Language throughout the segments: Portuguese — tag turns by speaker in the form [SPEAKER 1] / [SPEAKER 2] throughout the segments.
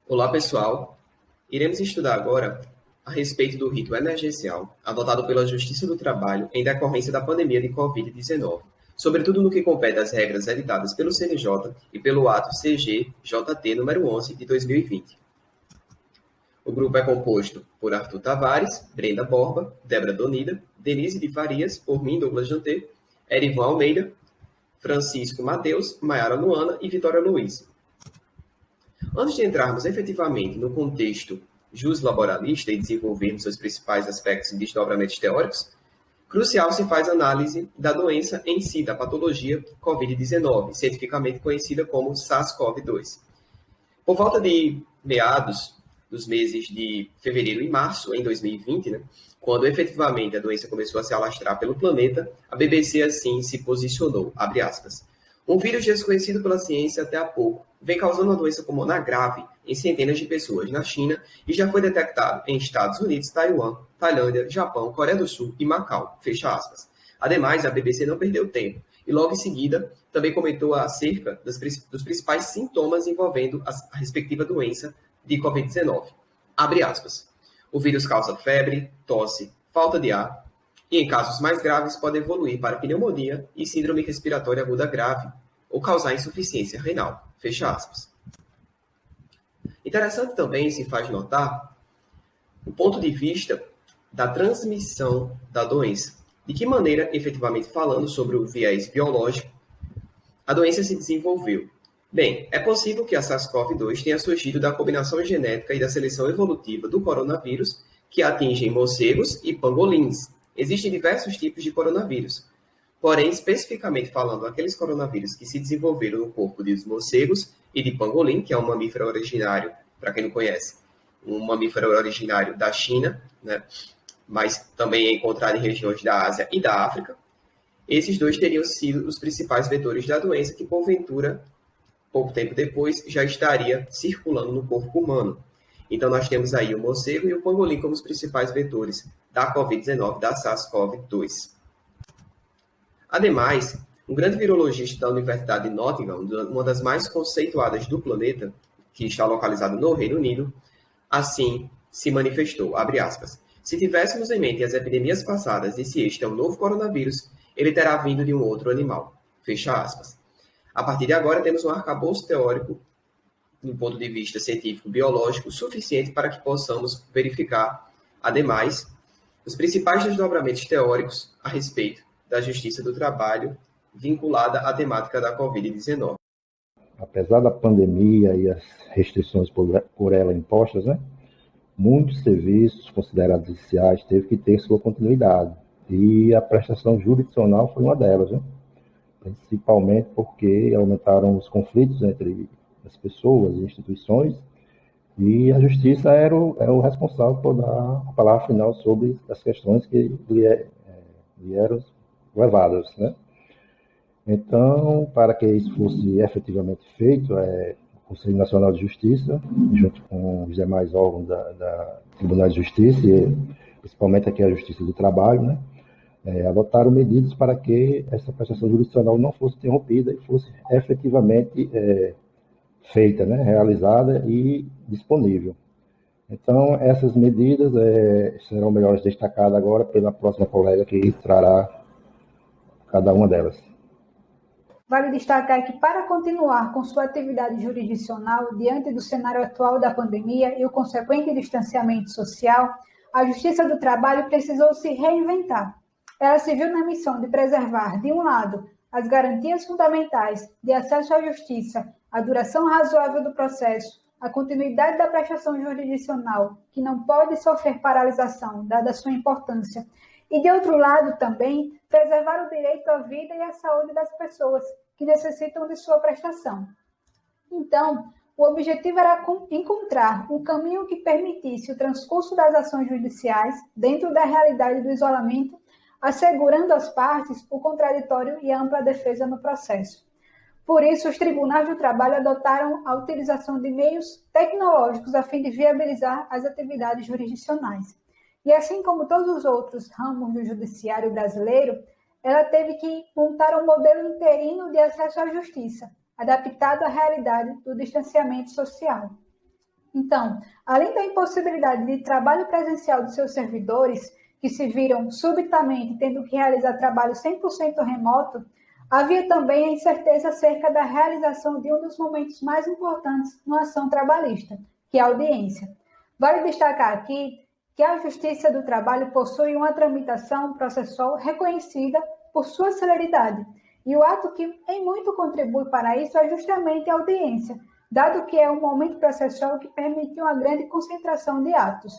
[SPEAKER 1] Olá, pessoal. Iremos estudar agora a respeito do rito emergencial adotado pela Justiça do Trabalho em decorrência da pandemia de Covid-19, sobretudo no que compete às regras editadas pelo CNJ e pelo ato CG-JT número 11 de 2020. O grupo é composto por Arthur Tavares, Brenda Borba, Débora Donida, Denise de Farias, por mim, Douglas Janté, Erivan Almeida, Francisco Mateus, Maiara Luana e Vitória Luiz. Antes de entrarmos efetivamente no contexto jus-laboralista e desenvolvermos seus principais aspectos e desdobramentos teóricos, crucial se faz análise da doença em si, da patologia Covid-19, cientificamente conhecida como SARS-CoV-2. Por volta de meados dos meses de fevereiro e março, em 2020, quando efetivamente a doença começou a se alastrar pelo planeta, a BBC assim se posicionou, abre aspas. Um vírus desconhecido pela ciência até há pouco vem causando uma doença pulmonar grave em centenas de pessoas na China e já foi detectado em Estados Unidos, Taiwan, Tailândia, Japão, Coreia do Sul e Macau. Fecha aspas. Ademais, a BBC não perdeu tempo e logo em seguida também comentou acerca dos principais sintomas envolvendo a respectiva doença de Covid-19. Abre aspas. O vírus causa febre, tosse, falta de ar, e, em casos mais graves, pode evoluir para pneumonia e síndrome respiratória aguda grave, ou causar insuficiência renal. Fecha aspas. Interessante também se faz notar o ponto de vista da transmissão da doença. De que maneira, efetivamente falando sobre o viés biológico, a doença se desenvolveu? Bem, é possível que a SARS-CoV-2 tenha surgido da combinação genética e da seleção evolutiva do coronavírus, que atingem morcegos e pangolins. Existem diversos tipos de coronavírus. Porém, especificamente falando, aqueles coronavírus que se desenvolveram no corpo dos morcegos e de pangolim, que é um mamífero originário, para quem não conhece, um mamífero originário da China, mas também é encontrado em regiões da Ásia e da África. Esses dois teriam sido os principais vetores da doença que, porventura, pouco tempo depois, já estaria circulando no corpo humano. Então, nós temos aí o morcego e o pangolim como os principais vetores da Covid-19, da SARS-CoV-2. Ademais, um grande virologista da Universidade de Nottingham, uma das mais conceituadas do planeta, que está localizado no Reino Unido, assim se manifestou, abre aspas, se tivéssemos em mente as epidemias passadas e se este é um novo coronavírus, ele terá vindo de um outro animal, fecha aspas. A partir de agora, temos um arcabouço teórico, do ponto de vista científico-biológico, suficiente para que possamos verificar, ademais, os principais desdobramentos teóricos a respeito da justiça do trabalho vinculada à temática da Covid-19.
[SPEAKER 2] Apesar da pandemia e as restrições por ela impostas, muitos serviços considerados essenciais teve que ter sua continuidade. E a prestação jurisdicional foi uma delas, principalmente porque aumentaram os conflitos entre as pessoas e instituições, e a justiça era o responsável por dar a palavra final sobre as questões que vieram levadas, Então, para que isso fosse efetivamente feito, o Conselho Nacional de Justiça, junto com os demais órgãos da Tribunal de Justiça, e principalmente aqui a Justiça do Trabalho, adotaram medidas para que essa prestação jurisdicional não fosse interrompida e fosse efetivamente feita, realizada e disponível. Então, essas medidas serão melhores destacadas agora pela próxima colega que trará cada uma delas.
[SPEAKER 3] Vale destacar que, para continuar com sua atividade jurisdicional diante do cenário atual da pandemia e o consequente distanciamento social, a Justiça do Trabalho precisou se reinventar. Ela se viu na missão de preservar, de um lado, as garantias fundamentais de acesso à justiça, a duração razoável do processo, a continuidade da prestação jurisdicional, que não pode sofrer paralisação, dada a sua importância, e, de outro lado, também, preservar o direito à vida e à saúde das pessoas que necessitam de sua prestação. Então, o objetivo era encontrar um caminho que permitisse o transcurso das ações judiciais dentro da realidade do isolamento, assegurando às partes o contraditório e a ampla defesa no processo. Por isso, os tribunais do trabalho adotaram a utilização de meios tecnológicos a fim de viabilizar as atividades jurisdicionais. E assim como todos os outros ramos do judiciário brasileiro, ela teve que montar um modelo interino de acesso à justiça, adaptado à realidade do distanciamento social. Então, além da impossibilidade de trabalho presencial de seus servidores, que se viram subitamente tendo que realizar trabalho 100% remoto, havia também a incerteza acerca da realização de um dos momentos mais importantes numa ação trabalhista, que é a audiência. Vale destacar aqui que a Justiça do Trabalho possui uma tramitação processual reconhecida por sua celeridade, e o ato que em muito contribui para isso é justamente a audiência, dado que é um momento processual que permite uma grande concentração de atos.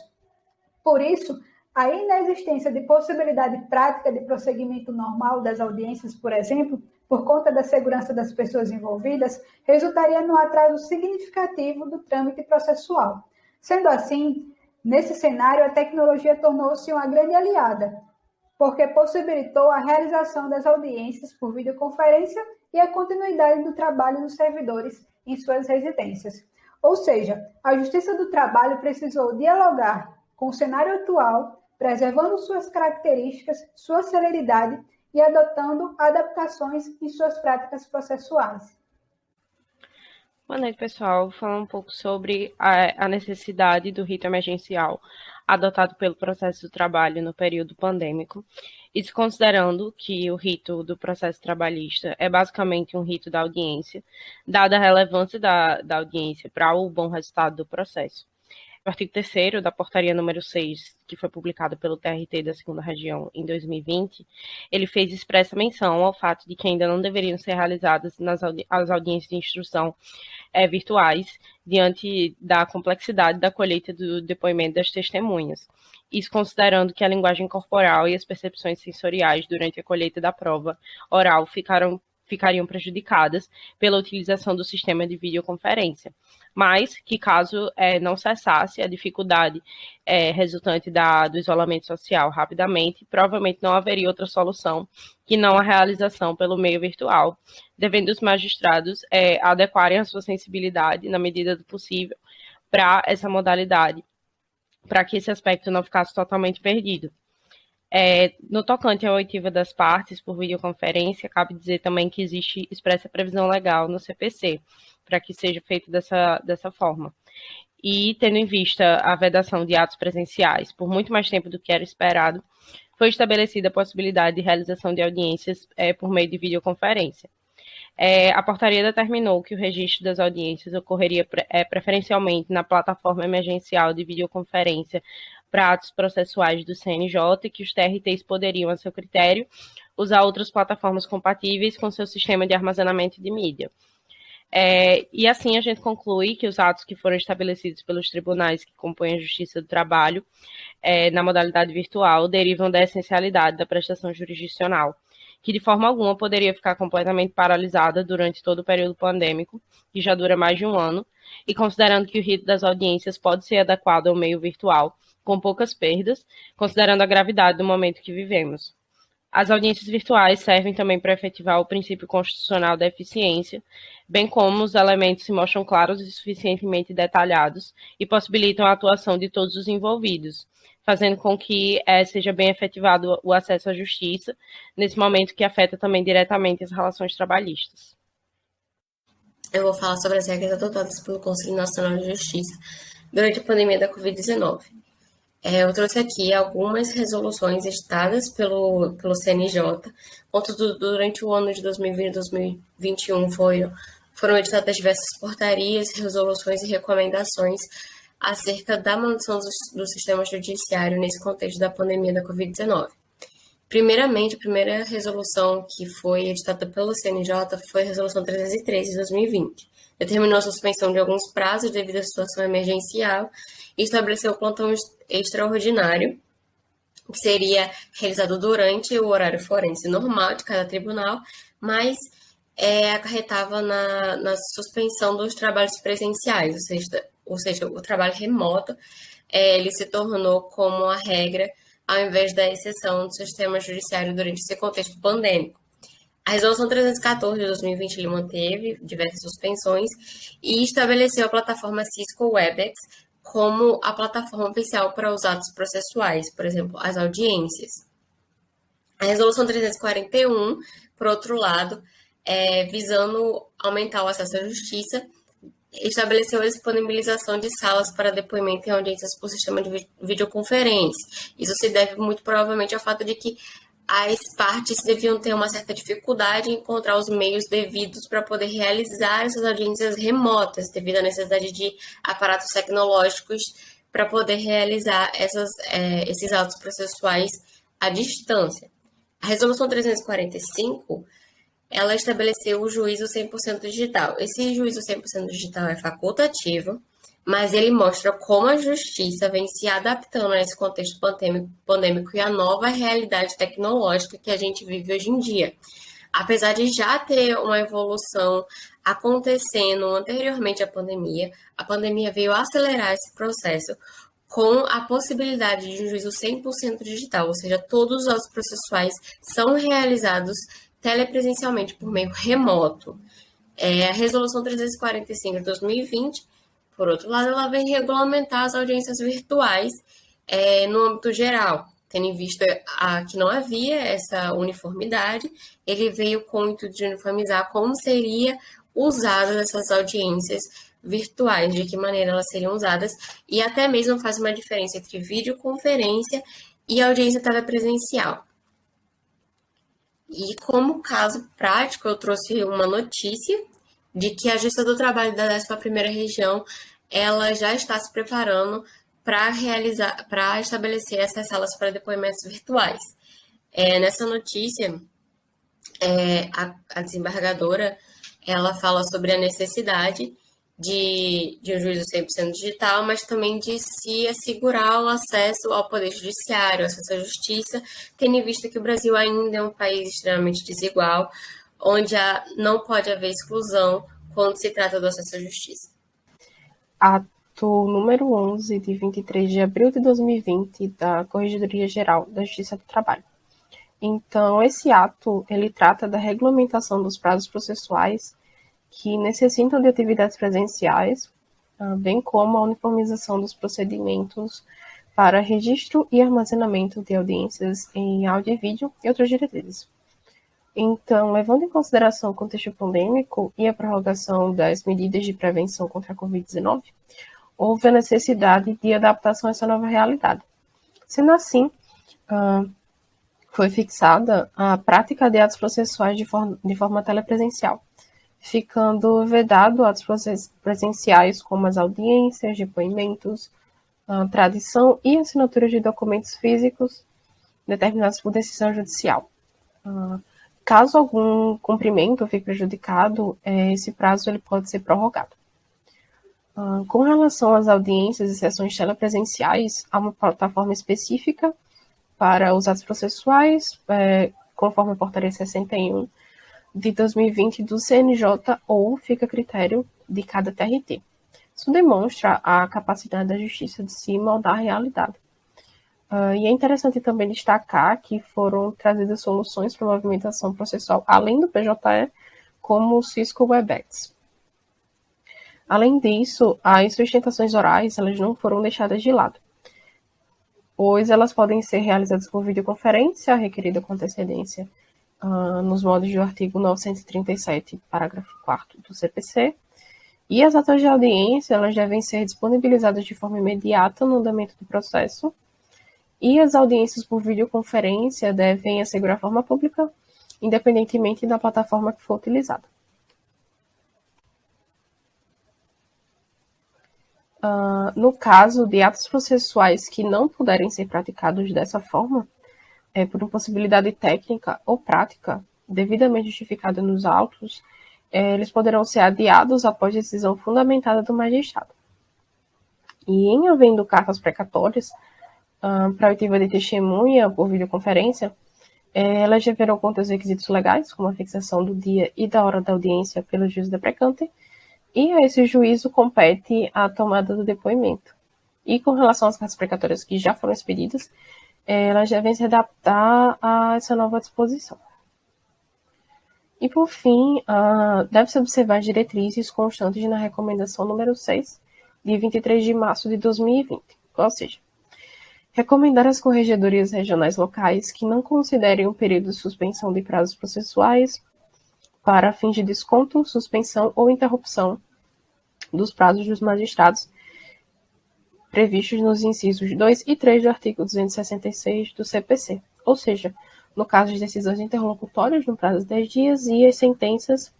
[SPEAKER 3] Por isso, a inexistência de possibilidade prática de prosseguimento normal das audiências, por exemplo, por conta da segurança das pessoas envolvidas, resultaria num atraso significativo do trâmite processual. Sendo assim, nesse cenário, a tecnologia tornou-se uma grande aliada, porque possibilitou a realização das audiências por videoconferência e a continuidade do trabalho dos servidores em suas residências. Ou seja, a Justiça do Trabalho precisou dialogar com o cenário atual, preservando suas características, sua celeridade e adotando adaptações em suas práticas processuais.
[SPEAKER 4] Boa noite, pessoal. Vou falar um pouco sobre a necessidade do rito emergencial adotado pelo processo do trabalho no período pandêmico, isso considerando que o rito do processo trabalhista é basicamente um rito da audiência, dada a relevância da audiência para o bom resultado do processo. O artigo 3º da portaria número 6, que foi publicado pelo TRT da 2ª Região em 2020, ele fez expressa menção ao fato de que ainda não deveriam ser realizadas as audiências de instrução virtuais, diante da complexidade da colheita do depoimento das testemunhas. Isso considerando que a linguagem corporal e as percepções sensoriais durante a colheita da prova oral ficariam prejudicadas pela utilização do sistema de videoconferência, mas que caso não cessasse a dificuldade resultante do isolamento social rapidamente, provavelmente não haveria outra solução que não a realização pelo meio virtual, devendo os magistrados adequarem a sua sensibilidade, na medida do possível, para essa modalidade, para que esse aspecto não ficasse totalmente perdido. No tocante à oitiva das partes por videoconferência, cabe dizer também que existe expressa previsão legal no CPC, para que seja feito dessa forma. E, tendo em vista a vedação de atos presenciais por muito mais tempo do que era esperado, foi estabelecida a possibilidade de realização de audiências por meio de videoconferência. A portaria determinou que o registro das audiências ocorreria preferencialmente na plataforma emergencial de videoconferência para atos processuais do CNJ, e que os TRTs poderiam, a seu critério, usar outras plataformas compatíveis com seu sistema de armazenamento de mídia. E assim a gente conclui que os atos que foram estabelecidos pelos tribunais que compõem a Justiça do Trabalho na modalidade virtual derivam da essencialidade da prestação jurisdicional, que de forma alguma poderia ficar completamente paralisada durante todo o período pandêmico, que já dura mais de um ano, e considerando que o rito das audiências pode ser adequado ao meio virtual, com poucas perdas, considerando a gravidade do momento que vivemos. As audiências virtuais servem também para efetivar o princípio constitucional da eficiência, bem como os elementos se mostram claros e suficientemente detalhados e possibilitam a atuação de todos os envolvidos, fazendo com que seja bem efetivado o acesso à justiça, nesse momento que afeta também diretamente as relações trabalhistas.
[SPEAKER 5] Eu vou falar sobre as regras adotadas pelo Conselho Nacional de Justiça durante a pandemia da Covid-19. Eu trouxe aqui algumas resoluções editadas pelo CNJ, contudo, durante o ano de 2020 e 2021 foram editadas diversas portarias, resoluções e recomendações acerca da manutenção do sistema judiciário nesse contexto da pandemia da Covid-19. Primeiramente, a primeira resolução que foi editada pelo CNJ foi a Resolução 313 de 2020. Determinou a suspensão de alguns prazos devido à situação emergencial e estabeleceu o plantão extraordinário, que seria realizado durante o horário forense normal de cada tribunal, mas acarretava na suspensão dos trabalhos presenciais, ou seja, o trabalho remoto ele se tornou como a regra ao invés da exceção do sistema judiciário durante esse contexto pandêmico. A Resolução 314 de 2020 ele manteve diversas suspensões e estabeleceu a plataforma Cisco Webex como a plataforma oficial para os atos processuais, por exemplo, as audiências. A Resolução 341, por outro lado, visando aumentar o acesso à justiça, estabeleceu a disponibilização de salas para depoimento em audiências por sistema de videoconferência. Isso se deve muito provavelmente ao fato de que as partes deviam ter uma certa dificuldade em encontrar os meios devidos para poder realizar essas audiências remotas, devido à necessidade de aparatos tecnológicos para poder realizar esses autos processuais à distância. A Resolução 345, ela estabeleceu o juízo 100% digital. Esse juízo 100% digital é facultativo, mas ele mostra como a justiça vem se adaptando a esse contexto pandêmico e à nova realidade tecnológica que a gente vive hoje em dia. Apesar de já ter uma evolução acontecendo anteriormente à pandemia, a pandemia veio acelerar esse processo com a possibilidade de um juízo 100% digital, ou seja, todos os autos processuais são realizados telepresencialmente por meio remoto. A Resolução 345 de 2020, por outro lado, ela vem regulamentar as audiências virtuais no âmbito geral. Tendo em vista que não havia essa uniformidade, ele veio com o intuito de uniformizar como seriam usadas essas audiências virtuais, de que maneira elas seriam usadas, e até mesmo faz uma diferença entre videoconferência e audiência telepresencial. E como caso prático, eu trouxe uma notícia de que a Justiça do Trabalho da 11ª Região, ela já está se preparando para estabelecer essas salas para depoimentos virtuais. Nessa notícia, a desembargadora, ela fala sobre a necessidade de um juízo 100% digital, mas também de se assegurar o acesso ao poder judiciário, acesso à justiça, tendo em vista que o Brasil ainda é um país extremamente desigual, onde não pode haver exclusão quando se trata do acesso à justiça.
[SPEAKER 4] Ato número 11, de 23 de abril de 2020, da Corregedoria Geral da Justiça do Trabalho. Então, esse ato, ele trata da regulamentação dos prazos processuais que necessitam de atividades presenciais, bem como a uniformização dos procedimentos para registro e armazenamento de audiências em áudio e vídeo e outras diretrizes. Então, levando em consideração o contexto pandêmico e a prorrogação das medidas de prevenção contra a Covid-19, houve a necessidade de adaptação a essa nova realidade. Sendo assim, foi fixada a prática de atos processuais de forma telepresencial, ficando vedado atos presenciais como as audiências, depoimentos, tradição e assinatura de documentos físicos determinados por decisão judicial. Caso algum cumprimento fique prejudicado, esse prazo ele pode ser prorrogado. Com relação às audiências e sessões telepresenciais, há uma plataforma específica para os atos processuais, conforme a Portaria 61 de 2020 do CNJ, ou fica a critério de cada TRT. Isso demonstra a capacidade da Justiça de se moldar à realidade. E é interessante também destacar que foram trazidas soluções para a movimentação processual além do PJE, como o Cisco Webex. Além disso, as sustentações orais elas não foram deixadas de lado, pois elas podem ser realizadas por videoconferência, requerida com antecedência nos modos do artigo 937, parágrafo 4º do CPC, e as atas de audiência elas devem ser disponibilizadas de forma imediata no andamento do processo, e as audiências por videoconferência devem assegurar a forma pública, independentemente da plataforma que for utilizada. No caso de atos processuais que não puderem ser praticados dessa forma, por impossibilidade técnica ou prática, devidamente justificada nos autos, eles poderão ser adiados após decisão fundamentada do magistrado. E em havendo cartas precatórias, para oitiva de testemunha por videoconferência, elas deverão conter os requisitos legais, como a fixação do dia e da hora da audiência pelo juiz deprecante, e a esse juízo compete a tomada do depoimento. E com relação às cartas precatórias que já foram expedidas, elas devem se adaptar a essa nova disposição. E por fim, deve-se observar as diretrizes constantes na recomendação número 6, de 23 de março de 2020, ou seja, recomendar às corregedorias regionais locais que não considerem o período de suspensão de prazos processuais para fins de desconto, suspensão ou interrupção dos prazos dos magistrados previstos nos incisos 2 e 3 do artigo 266 do CPC, ou seja, no caso de decisões interlocutórias no prazo de 10 dias e as sentenças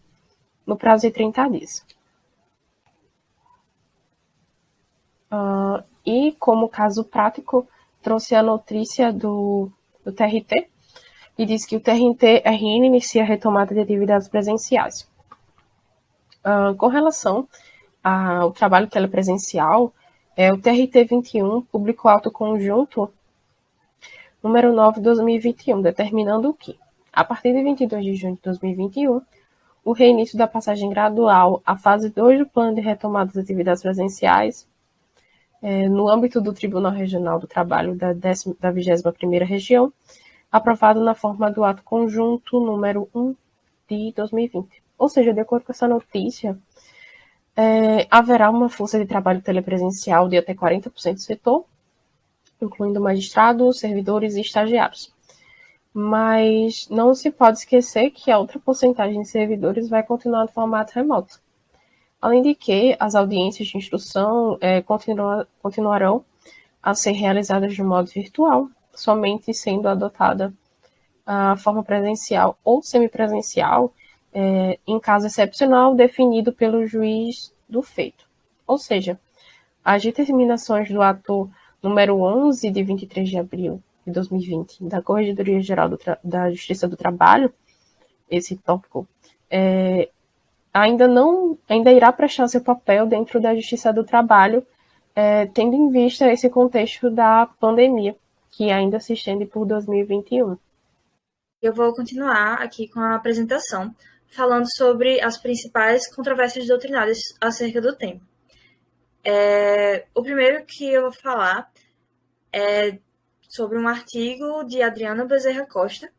[SPEAKER 4] no prazo de 30 dias. E como caso prático, trouxe a notícia do TRT, e diz que o TRT-RN inicia a retomada de atividades presenciais. Com relação ao trabalho telepresencial, o TRT-21 publicou auto conjunto número 9 de 2021, determinando que, a partir de 22 de junho de 2021, o reinício da passagem gradual à fase 2 do plano de retomada das atividades presenciais no âmbito do Tribunal Regional do Trabalho da 21ª Região, aprovado na forma do ato conjunto número 1 de 2020. Ou seja, de acordo com essa notícia, haverá uma força de trabalho telepresencial de até 40% do setor, incluindo magistrados, servidores e estagiários. Mas não se pode esquecer que a outra porcentagem de servidores vai continuar no formato remoto. Além de que as audiências de instrução continuarão a ser realizadas de modo virtual, somente sendo adotada a forma presencial ou semipresencial, em caso excepcional definido pelo juiz do feito. Ou seja, as determinações do ato número 11 de 23 de abril de 2020 da Corregedoria Geral da Justiça do Trabalho, esse tópico, ainda irá prestar seu papel dentro da Justiça do Trabalho, tendo em vista esse contexto da pandemia, que ainda se estende por 2021.
[SPEAKER 6] Eu vou continuar aqui com a apresentação, falando sobre as principais controvérsias doutrinárias acerca do tema. O primeiro que eu vou falar é sobre um artigo de Adriano Bezerra Costa,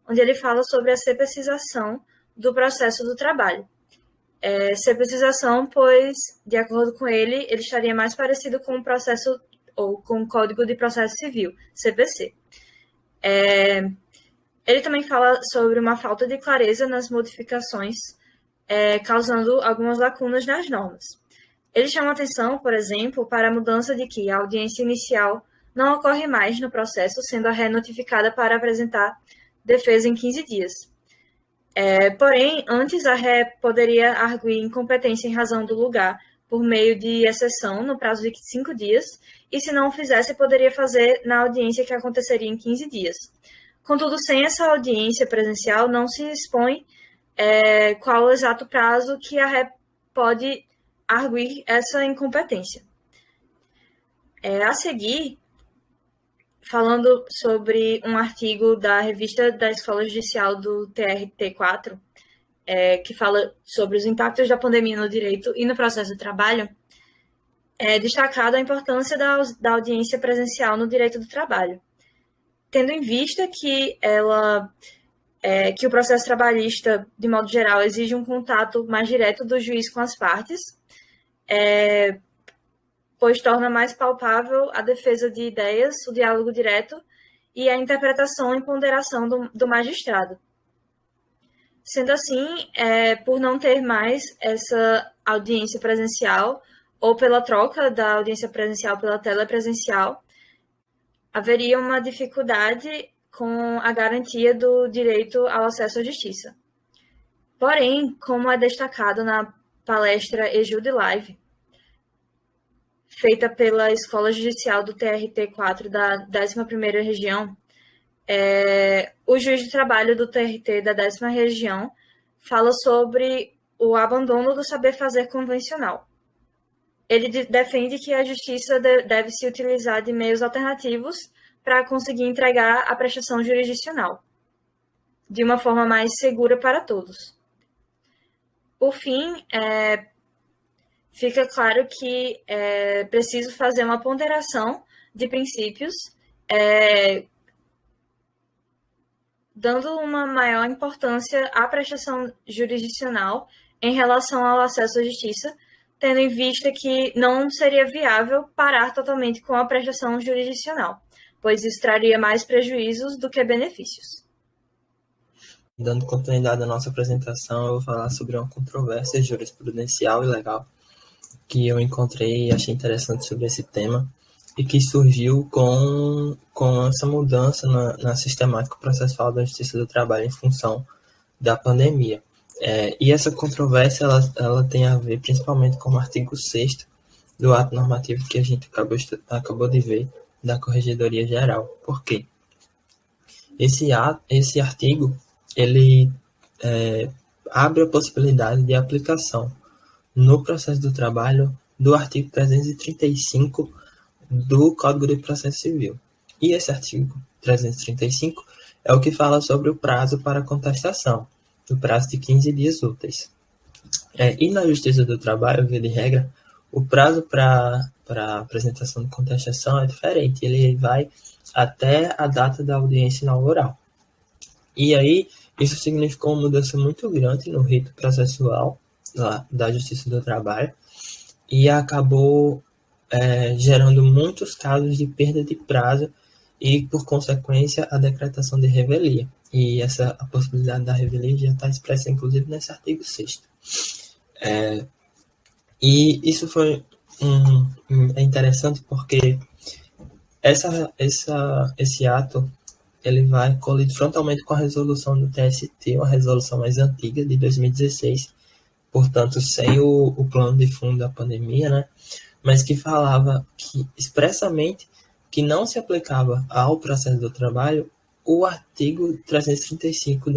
[SPEAKER 6] onde ele fala sobre a cepecização do processo do trabalho. Cepecização, pois, de acordo com ele estaria mais parecido com o processo ou com o Código de Processo Civil, CPC. Ele também fala sobre uma falta de clareza nas modificações, causando algumas lacunas nas normas. Ele chama atenção, por exemplo, para a mudança de que a audiência inicial não ocorre mais no processo, sendo a ré notificada para apresentar defesa em 15 dias. Porém, antes a ré poderia arguir incompetência em razão do lugar por meio de exceção no prazo de 5 dias, e se não o fizesse, poderia fazer na audiência que aconteceria em 15 dias. Contudo, sem essa audiência presencial, não se expõe qual o exato prazo que a ré pode arguir essa incompetência. A seguir, falando sobre um artigo da revista da Escola Judicial do TRT4, que fala sobre os impactos da pandemia no direito e no processo do trabalho, é destacada a importância da audiência presencial no direito do trabalho, tendo em vista que que o processo trabalhista, de modo geral, exige um contato mais direto do juiz com as partes, pois torna mais palpável a defesa de ideias, o diálogo direto e a interpretação e ponderação do magistrado. Sendo assim, por não ter mais essa audiência presencial, ou pela troca da audiência presencial pela telepresencial, haveria uma dificuldade com a garantia do direito ao acesso à justiça. Porém, como é destacado na palestra Ejude Live, feita pela Escola Judicial do TRT4 da 11ª Região, o juiz de trabalho do TRT da 10ª Região fala sobre o abandono do saber fazer convencional. Ele defende que a justiça deve se utilizar de meios alternativos para conseguir entregar a prestação jurisdicional, de uma forma mais segura para todos. Por fim, fica claro que é preciso fazer uma ponderação de princípios, dando uma maior importância à prestação jurisdicional em relação ao acesso à justiça, tendo em vista que não seria viável parar totalmente com a prestação jurisdicional, pois isso traria mais prejuízos do que benefícios.
[SPEAKER 7] Dando continuidade à nossa apresentação, eu vou falar sobre uma controvérsia jurisprudencial e legal que eu encontrei e achei interessante sobre esse tema e que surgiu com essa mudança na sistemática processual da Justiça do Trabalho em função da pandemia. E essa controvérsia ela tem a ver principalmente com o artigo 6º do ato normativo que a gente acabou de ver da Corregedoria Geral. Por quê? Esse artigo ele abre a possibilidade de aplicação no processo do trabalho do artigo 335 do Código de Processo Civil. E esse artigo 335 é o que fala sobre o prazo para contestação, o prazo de 15 dias úteis. E na Justiça do Trabalho, via de regra, o prazo para apresentação de contestação é diferente, ele vai até a data da audiência inaugural. E aí, isso significou uma mudança muito grande no rito processual da Justiça do Trabalho e acabou gerando muitos casos de perda de prazo e, por consequência, a decretação de revelia. E a possibilidade da revelia já está expressa, inclusive, nesse artigo 6º. E isso foi interessante porque esse ato ele vai colidir frontalmente com a resolução do TST, uma resolução mais antiga, de 2016, portanto, sem o plano de fundo da pandemia, né? Mas que falava expressamente que não se aplicava ao processo do trabalho o artigo 335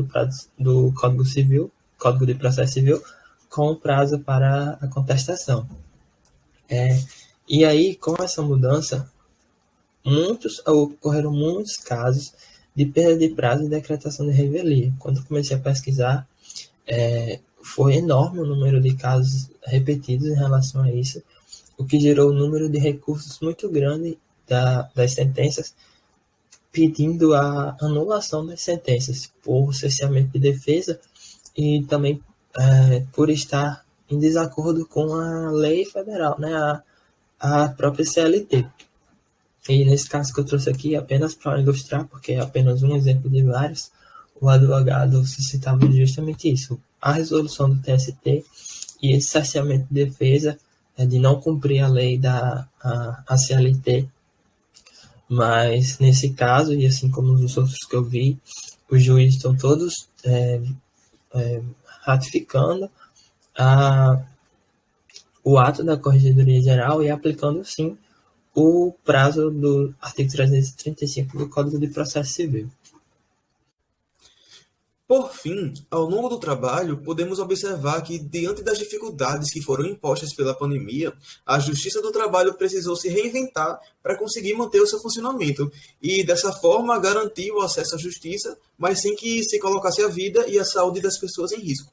[SPEAKER 7] do Código Civil, Código de Processo Civil, com prazo para a contestação. E aí, com essa mudança, ocorreram muitos casos de perda de prazo e decretação de revelia. Quando comecei a pesquisar, foi enorme o número de casos repetidos em relação a isso, o que gerou um número de recursos muito grande das sentenças, pedindo a anulação das sentenças por cerceamento de defesa e também por estar em desacordo com a lei federal, né, a própria CLT. E nesse caso que eu trouxe aqui, apenas para ilustrar, porque é apenas um exemplo de vários, o advogado suscitava justamente isso, a resolução do TST e esse cerceamento de defesa de não cumprir a lei a CLT. Mas nesse caso, e assim como nos outros que eu vi, os juízes estão todos ratificando o ato da Corregedoria Geral e aplicando, sim, o prazo do artigo 335 do Código de Processo Civil.
[SPEAKER 8] Por fim, ao longo do trabalho, podemos observar que, diante das dificuldades que foram impostas pela pandemia, a Justiça do Trabalho precisou se reinventar para conseguir manter o seu funcionamento e, dessa forma, garantir o acesso à justiça, mas sem que se colocasse a vida e a saúde das pessoas em risco.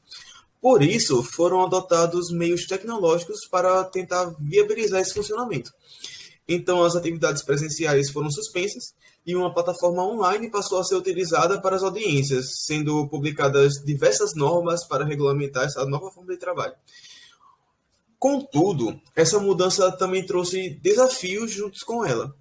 [SPEAKER 8] Por isso, foram adotados meios tecnológicos para tentar viabilizar esse funcionamento. Então, as atividades presenciais foram suspensas e uma plataforma online passou a ser utilizada para as audiências, sendo publicadas diversas normas para regulamentar essa nova forma de trabalho. Contudo, essa mudança também trouxe desafios juntos com ela.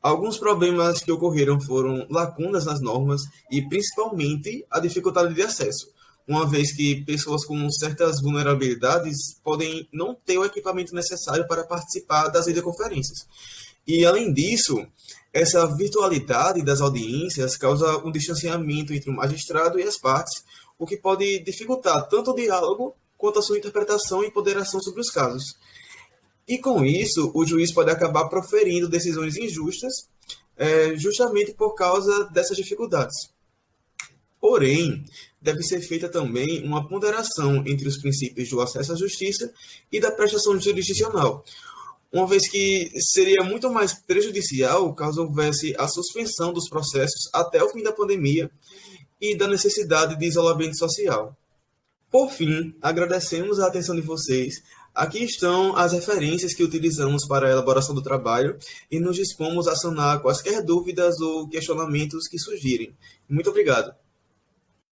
[SPEAKER 8] Alguns problemas que ocorreram foram lacunas nas normas e, principalmente, a dificuldade de acesso, uma vez que pessoas com certas vulnerabilidades podem não ter o equipamento necessário para participar das videoconferências. E, além disso, essa virtualidade das audiências causa um distanciamento entre o magistrado e as partes, o que pode dificultar tanto o diálogo quanto a sua interpretação e ponderação sobre os casos. E, com isso, o juiz pode acabar proferindo decisões injustas, justamente por causa dessas dificuldades. Porém, deve ser feita também uma ponderação entre os princípios do acesso à justiça e da prestação jurisdicional, uma vez que seria muito mais prejudicial caso houvesse a suspensão dos processos até o fim da pandemia e da necessidade de isolamento social. Por fim, agradecemos a atenção de vocês. Aqui estão as referências que utilizamos para a elaboração do trabalho e nos dispomos a sanar quaisquer dúvidas ou questionamentos que surgirem. Muito obrigado.